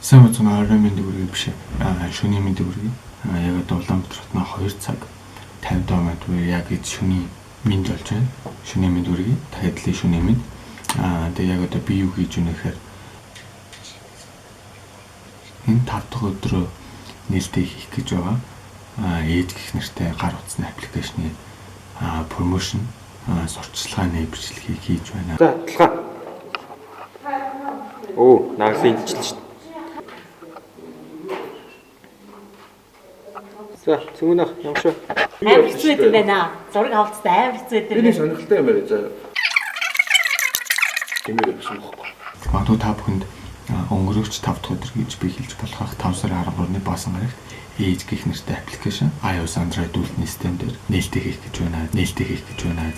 Сайн мэцэн орой мэнд үргэлж биш. Шөнийн мэнд үргэлж. Яг одоо Улаанбаатар хотноо 2 цаг 50 км яг эд шөнийн мэнд болж байна. Шөнийн мэнд үргэлж. Дахиад шөнийн мэнд. Тэгээ яг одоо би юу хийж өгнө гэхээр энэ 5 дахь өдрөө нээлттэй хийх гэж байгаа. Ээж гэх нэртэй гар утасны аппликейшны промошн сурталчилгааны бичлэгийг хийж байна. За, талхаа. Оо, наглын илчилж шин. За, цүнх ямшаа. Амар хэцүү байдаг байна. Зураг авалцтай амар хэцүү байдаг. Энэ сонирхолтой юм байна заа. Тэмээр өгсөн байхгүй. Магадгүй та бүхэнд өнгөрөөч 5 дахь өдөр гэж би хэлж болох 5 сарын 13-ны баасан гарагт ээж гэх нэртэй аппликейшн iOS Android үйлдвэрлэлийн систем дээр нээлттэй хийх гэж байна.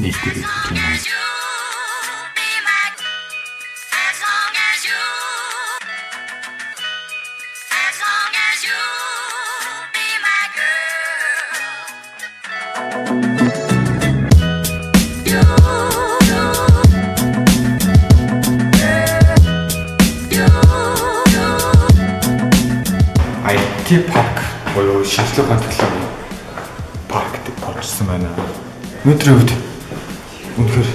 IT парк буюу шинжлэх ухааны технологи паркт орсон байна. Өнөөдрийн үед үнэхээр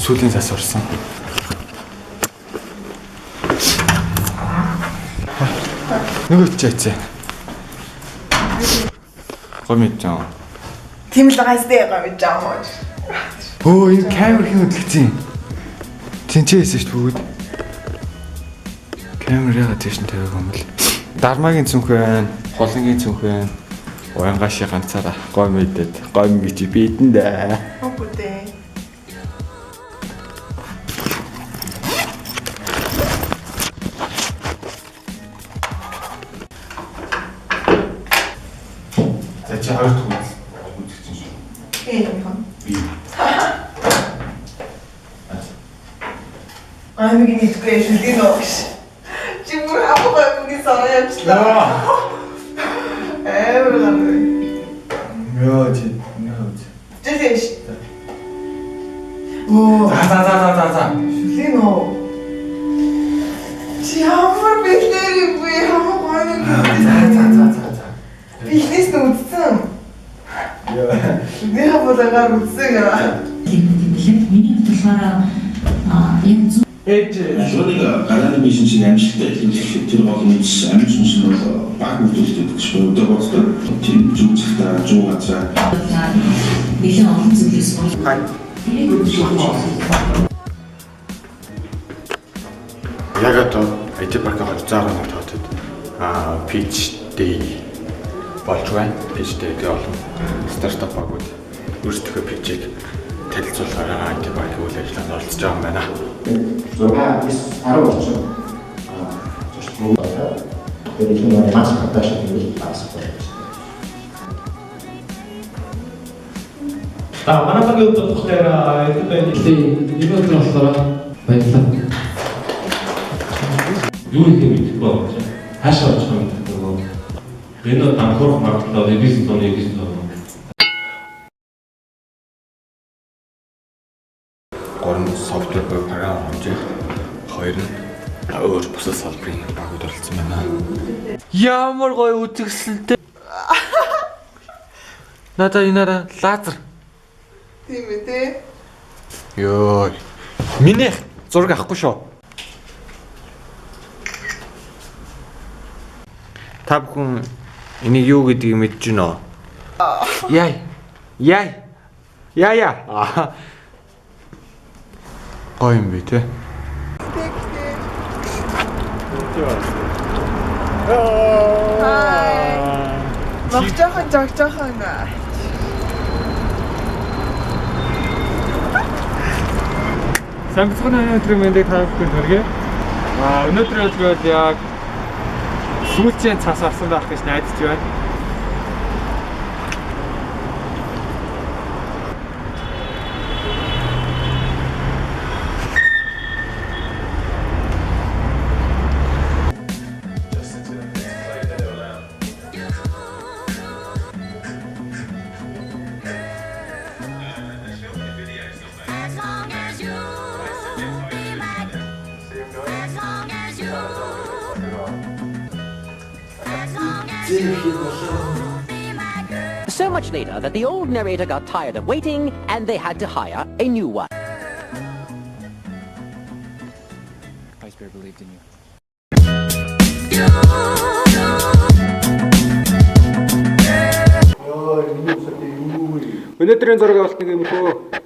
сүүлийн зас орсон. Нөгөө чийцээ. Гомитжаа. Тийм л гайстай гомитжаа. Оо, энэ камер хин хөдлөгцэн. Тэнцээсэн шүү дээ бүгд. Камераа тийш нь тавиаг юм л. Дармагийн цүнх байна, холонгийн цүнх байна. Уянгаши ганцаараа гой мэдэд, гой мэгч бидэндээ. Окей. За чи хоёр дахь үзэгдсэн шүү. Тийм. Би. Аймгийн итгэж шүлгийн ногш. Чимүр хапгаа бүгд сараа явчлаа. Эвэр гэнэ. Яач. Жишээш. Оо. За. Шүлгийн ноо. Чи ямар бэлтэр юм бэ? Хамаа гоо. За. Бизнес нүдсэн. Яа. Би хаваагаар үтсэн гэнэ. Миний болохоор энэ Шүнийг гарааны бизнес шиг амжилттай хэлэх тэр гол үндэс амжилт нь бол баг үйлдвэрлэлтэй гэж боддог болдог. Тийм зүг цагтаа 100 газар нэлээд олон зүйлээс болж Яг одоо IT паркын 200-ны тооцоод pitch day болж байна. Pitch day гэдэг олон стартап багууд өөрсдөө pitch-ийг танилцуулахаар IT паркийн үйл ажиллагаанд оролцож байгаа юм байна. 10 орчим зурчмын байна. Тэгээд энэ маш хатааш нэг бас байна. Манай багийн удирдлагчдаар энэ болохоор баярлалаа. Юу их мэдэх байна. Хаашаа очих юм бэ? Энэ данхурах магадлал бизнес тооны Гурван софтвер буюу програм хэмжээ, хоёр нь өөр бусад салбарын багууд оролцсон байна. Ямар гоё үзэгсэлтэй. Надаа инаараа лазер. Тийм үү те? Йоо. Минийх зураг авахгүй шүү. Та бүхэн энийг юу гэдгийг мэдэж байна уу? Яа. Гоё юм бэ те. Хай. Жогжохон. Самбицхан өнөөдрийн мэндийг та бүхэнд хүргэе. Өнөөдрийн өдөр бол яг сүүлчийн цас авсан байх гэж найдаж байна. As long as you So much later that the old narrator got tired of waiting and they had to hire a new one. Iceberg believed in you. Өнөөдрийн зураг авалтныг юм хөө